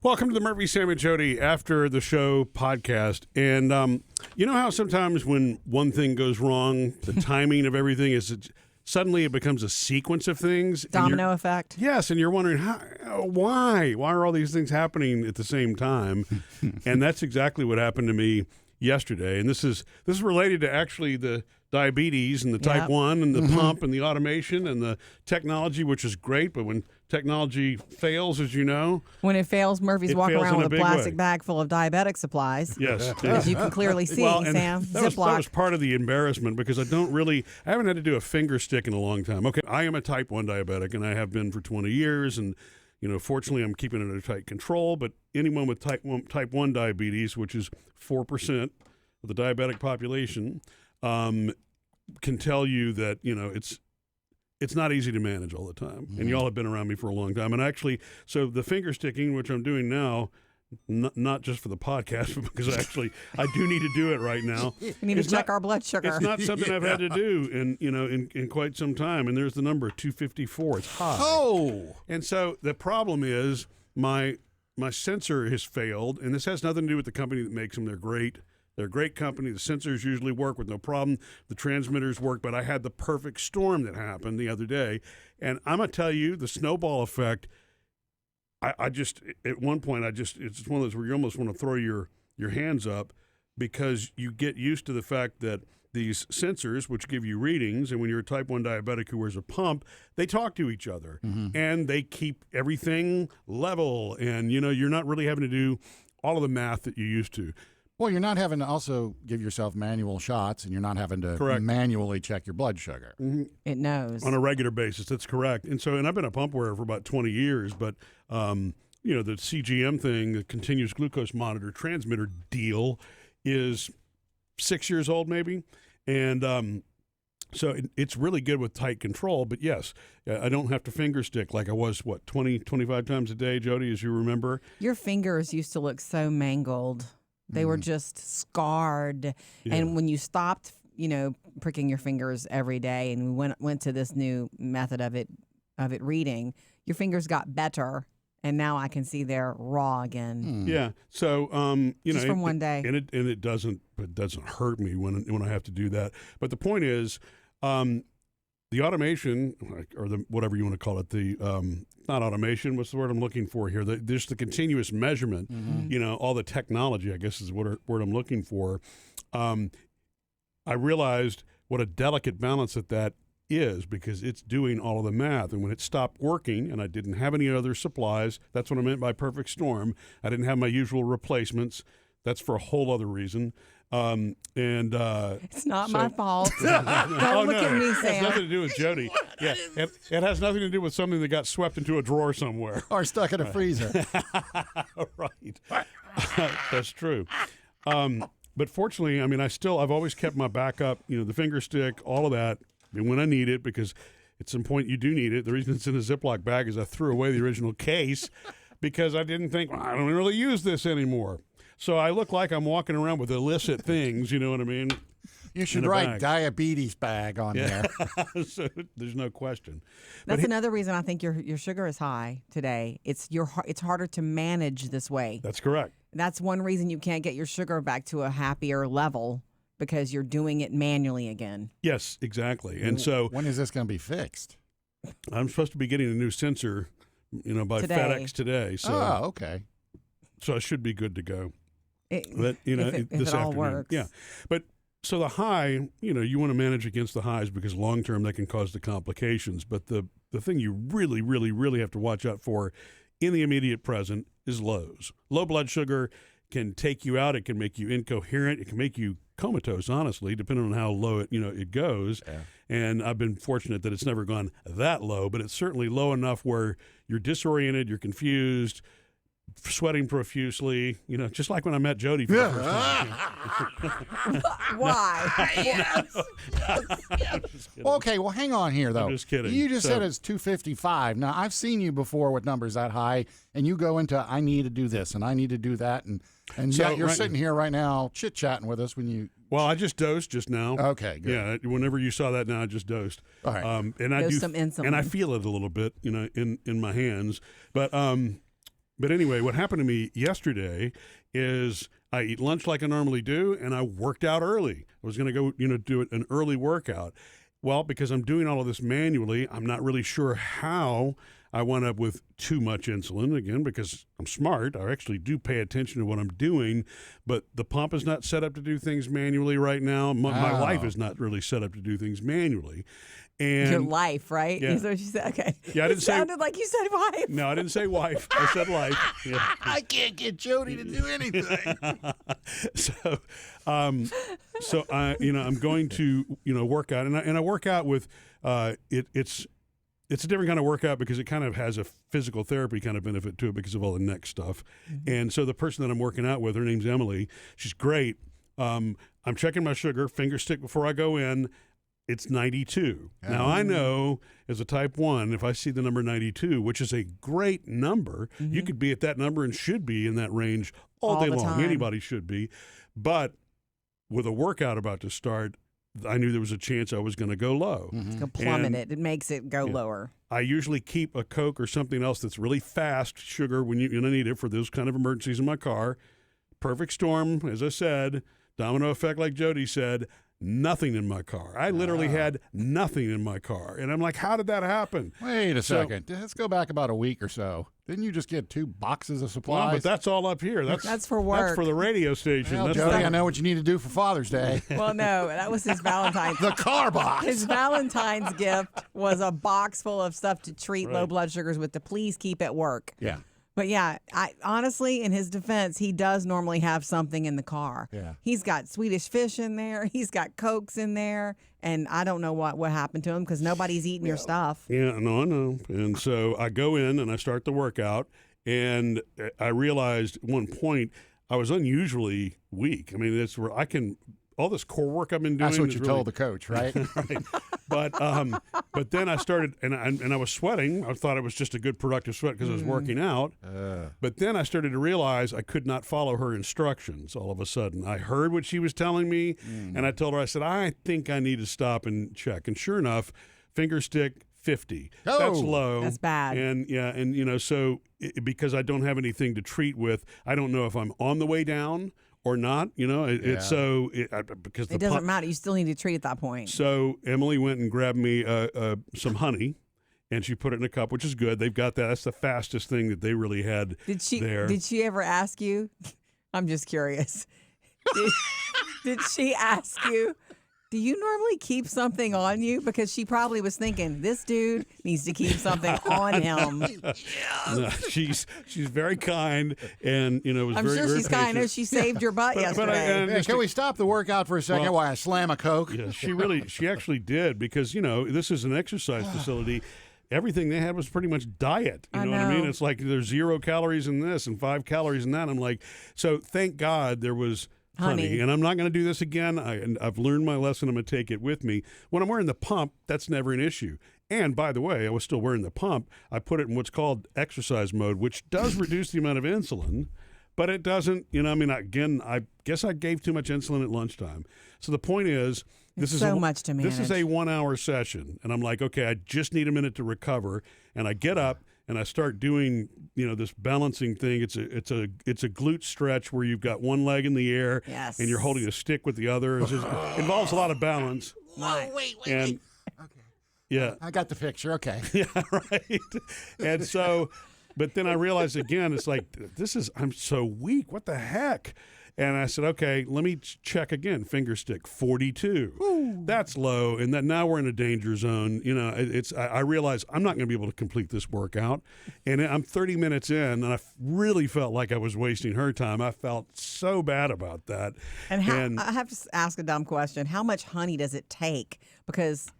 Welcome to the Murphy, Sam, and Jodi After the Show podcast. And you know how sometimes when one thing goes wrong, the timing of everything is suddenly it becomes a sequence of things. Domino effect. Yes, and you're wondering, why? Why are all these things happening at the same time? And that's exactly what happened to me yesterday. And this is related to actually the diabetes and the type 1 and the pump and the automation and the technology, which is great. But when technology fails, as you know. When it fails, Murphy's walking around with a plastic bag full of diabetic supplies. Yes. As you can clearly see, Sam. That was part of the embarrassment because I haven't had to do a finger stick in a long time. Okay, I am a type 1 diabetic and I have been for 20 years. And, fortunately I'm keeping it under tight control. But anyone with type 1 diabetes, which is 4% of the diabetic population, can tell you that, it's not easy to manage all the time. And y'all have been around me for a long time. And actually, so the finger sticking, which I'm doing now, not just for the podcast, but because I do need to do it right now. We need to check our blood sugar. It's not something I've had to do in quite some time. And there's the number 254. It's high. Oh! And so the problem is my sensor has failed, and this has nothing to do with the company that makes them. They're great. They're a great company. The sensors usually work with no problem. The transmitters work, but I had the perfect storm that happened the other day. And I'm going to tell you, the snowball effect, I just, at one point, it's one of those where you almost want to throw your hands up because you get used to the fact that these sensors, which give you readings, and when you're a type 1 diabetic who wears a pump, they talk to each other. And they keep everything level. And, you're not really having to do all of the math that you used to. Well, you're not having to also give yourself manual shots, and you're not having to manually check your blood sugar. It knows. On a regular basis, that's correct. And I've been a pump wearer for about 20 years, but, the CGM thing, the continuous glucose monitor transmitter deal, is 6 years old maybe. And so it's really good with tight control. But, yes, I don't have to finger stick like I was, 20, 25 times a day, Jodi, as you remember. Your fingers used to look so mangled. They were just scarred. Yeah. And when you stopped, pricking your fingers every day and we went to this new method of it reading, your fingers got better. And now I can see they're raw again. Yeah. So, just from one day. And it doesn't hurt me when I have to do that. But the point is, the automation, or the whatever you want to call it, the not automation. What's the word I'm looking for here? There's the continuous measurement. All the technology, I guess, is what word I'm looking for. I realized what a delicate balance that is because it's doing all of the math. And when it stopped working, and I didn't have any other supplies, that's what I meant by perfect storm. I didn't have my usual replacements. That's for a whole other reason. It's not my fault. Don't look at me, Sam. It has nothing to do with Jodi. Yeah, it has nothing to do with something that got swept into a drawer somewhere or stuck in a freezer. Right. That's true. But fortunately, I've always kept my backup. The finger stick, all of that, when I need it, because at some point you do need it. The reason it's in a Ziploc bag is I threw away the original case because I didn't think I don't really use this anymore. So I look like I'm walking around with illicit things, you know what I mean? You should write diabetes bag on there. So there's no question. That's another reason I think your sugar is high today. It's harder to manage this way. That's correct. That's one reason you can't get your sugar back to a happier level because you're doing it manually again. Yes, exactly. And so when is this going to be fixed? I'm supposed to be getting a new sensor, by FedEx today. So, okay. So I should be good to go. If this it all afternoon. works. Yeah. But so the high, you want to manage against the highs because long term that can cause the complications. But the thing you really, really, really have to watch out for in the immediate present is lows. Low blood sugar can take you out. It can make you incoherent. It can make you comatose, honestly, depending on how low it goes. Yeah. And I've been fortunate that it's never gone that low, but it's certainly low enough where you're disoriented, you're confused, sweating profusely, just like when I met Jodi for the first time. Why? Yes. Okay, well, hang on here, though. I'm just kidding. You just said it's 255. Now, I've seen you before with numbers that high, and you go into, I need to do this, and I need to do that, and so yet you're sitting here right now chit-chatting with us when you... Well, I just dosed just now. Okay, good. Yeah, whenever you saw that now, I just dosed. All right. And I do some insulin. And I feel it a little bit, in my hands. But... But anyway, what happened to me yesterday is I eat lunch like I normally do, and I worked out early. I was going to go, do an early workout. Well, because I'm doing all of this manually, I'm not really sure how I wound up with too much insulin, again, because I'm smart. I actually do pay attention to what I'm doing, but the pump is not set up to do things manually right now. My life is not really set up to do things manually. And your life, right? Yeah. Is what you said? Okay. Yeah, I didn't say. Sounded like you said wife. No, I didn't say wife. I said life. Yeah. I can't get Jodi to do anything. So I'm going to work out, and I work out with it's a different kind of workout because it kind of has a physical therapy kind of benefit to it because of all the neck stuff. Mm-hmm. And so the person that I'm working out with, her name's Emily. She's great. I'm checking my sugar, finger stick before I go in. It's 92. Oh. Now, I know as a type 1, if I see the number 92, which is a great number, you could be at that number and should be in that range all day long. Time. Anybody should be. But with a workout about to start, I knew there was a chance I was going to go low. It's going to plummet it. It makes it go lower. I usually keep a Coke or something else that's really fast sugar when you need it for those kind of emergencies in my car. Perfect storm, as I said. Domino effect, like Jodi said. Nothing in my car. I literally had nothing in my car. And I'm like, how did that happen? Wait a second. Let's go back about a week or so. Didn't you just get 2 boxes of supplies? Well, but that's all up here. That's for work. That's for the radio station. Well, that's Jodi, I know what you need to do for Father's Day. Well, no, that was his Valentine's. The car box. His Valentine's gift was a box full of stuff to treat low blood sugars with to please keep at work. Yeah. But yeah, I honestly, in his defense, he does normally have something in the car. Yeah. He's got Swedish fish in there. He's got Cokes in there. And I don't know what happened to him because nobody's eating your stuff. Yeah, no, I know. And so I go in and I start the workout. And I realized at one point I was unusually weak. I mean, that's where I can all this core work I've been doing. That's what you told the coach, right? Right. But then I started, and I was sweating. I thought it was just a good productive sweat because I was working out. But then I started to realize I could not follow her instructions all of a sudden. I heard what she was telling me, and I told her, I said, I think I need to stop and check. And sure enough, finger stick 50. Oh, that's low. That's bad. And so because I don't have anything to treat with, I don't know if I'm on the way down or not, it's so because it doesn't matter. You still need to treat at that point. So Emily went and grabbed me some honey, and she put it in a cup, which is good. They've got that. That's the fastest thing that they really had there. Did she ever ask you? I'm just curious. Did she ask you? Do you normally keep something on you? Because she probably was thinking, this dude needs to keep something on him. No, she's very kind, and was I'm very, sure very she's kind. I know she saved your butt yesterday. Can we stop the workout for a second while I slam a Coke? Yeah, she actually did because this is an exercise facility. Everything they had was pretty much diet. You know what I mean? It's like there's 0 calories in this and 5 calories in that. I'm like, so thank God there was honey. And I'm not going to do this again. I've learned my lesson. I'm going to take it with me. When I'm wearing the pump, that's never an issue. And by the way, I was still wearing the pump. I put it in what's called exercise mode, which does reduce the amount of insulin, but it doesn't, again, I guess I gave too much insulin at lunchtime. So the point is, this is much to manage. This is a 1-hour session. And I'm like, okay, I just need a minute to recover. And I get up and I start doing, this balancing thing. It's a glute stretch where you've got one leg in the air and you're holding a stick with the other. It involves a lot of balance. Whoa, wait. Okay. Yeah. I got the picture. Okay. Yeah, right. And so, but then I realized again, it's like, I'm so weak. What the heck? And I said, okay, let me check again. Finger stick 42. Ooh. That's low, and that now we're in a danger zone. I realize I'm not going to be able to complete this workout, and I'm 30 minutes in, and I really felt like I was wasting her time. I felt so bad about that. And I have to ask a dumb question: how much honey does it take? Because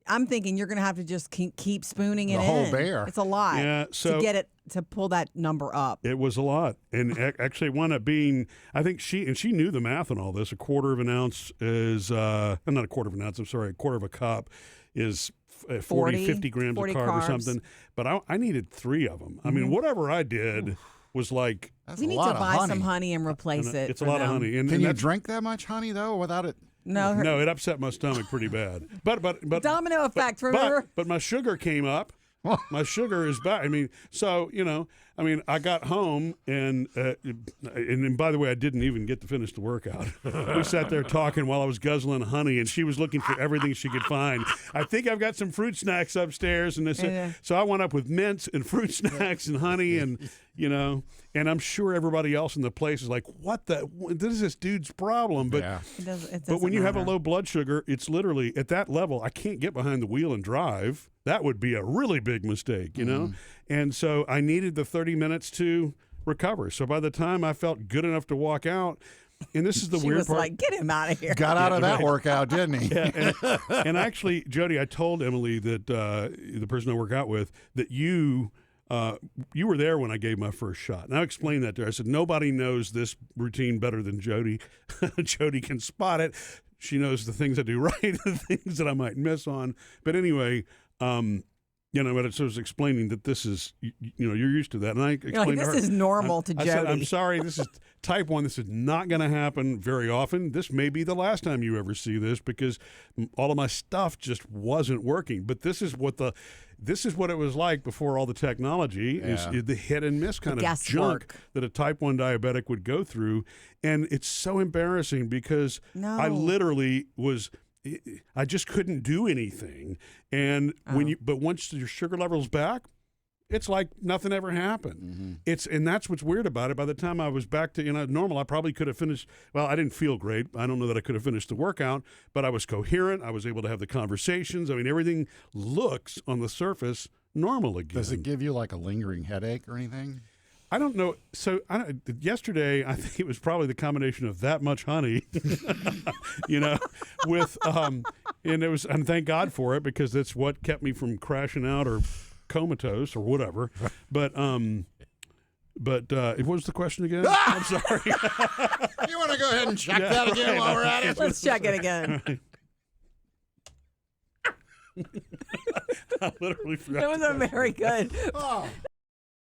I'm thinking you're going to have to just keep spooning it in. The whole bear. It's a lot to get it to pull that number up. It was a lot. And actually it wound up being, I think she knew the math on all this. A quarter of an ounce is, not a quarter of an ounce, I'm sorry, a quarter of a cup is 50 grams of carb or something. But I needed 3 of them. I mean, whatever I did was like. We need to buy some honey and replace it. It's a lot of honey. And Can you drink that much honey, though, without it? No, it upset my stomach pretty bad. But domino effect, remember? But my sugar came up. My sugar is back. I mean, so I mean, I got home and by the way, I didn't even get to finish the workout. We sat there talking while I was guzzling honey, and she was looking for everything she could find. I think I've got some fruit snacks upstairs, and so I went up with mints and fruit snacks and honey, and and I'm sure everybody else in the place is like, "What this is this dude's problem?" But but when you have a low blood sugar, it's literally at that level. I can't get behind the wheel and drive. That would be a really big mistake, you know? And so I needed the 30 minutes to recover. So by the time I felt good enough to walk out, and this is the weird part. Like, get him out of here. Got out of that workout, didn't he? Yeah, and actually, Jodi, I told Emily that the person I work out with, that you were there when I gave my first shot. And I explained that to her. I said, nobody knows this routine better than Jodi. Jodi can spot it. She knows the things I do right, the things that I might miss on. But anyway, but I was explaining that this is, you're used to that. And I explained to her, this is normal to Jodi. I said, I'm sorry, this is type 1. This is not going to happen very often. This may be the last time you ever see this because all of my stuff just wasn't working. But this is what it was like before all the technology, is the hit and miss kind of junk that a type 1 diabetic would go through. And it's so embarrassing because I literally I just couldn't do anything. And but once your sugar level's back, it's like nothing ever happened. And that's what's weird about it. By the time I was back to normal, I probably could have finished. Well, I didn't feel great. I don't know that I could have finished the workout, but I was coherent. I was able to have the conversations. I mean, everything looks on the surface normal again. Does it give you like a lingering headache or anything? I don't know. So yesterday, I think it was probably the combination of that much honey, and thank God for it, because that's what kept me from crashing out or comatose or whatever. But what was the question again? I'm sorry. You want to go ahead and check that again while we're at it? Let's check it again. I literally forgot. That was very good. Oh.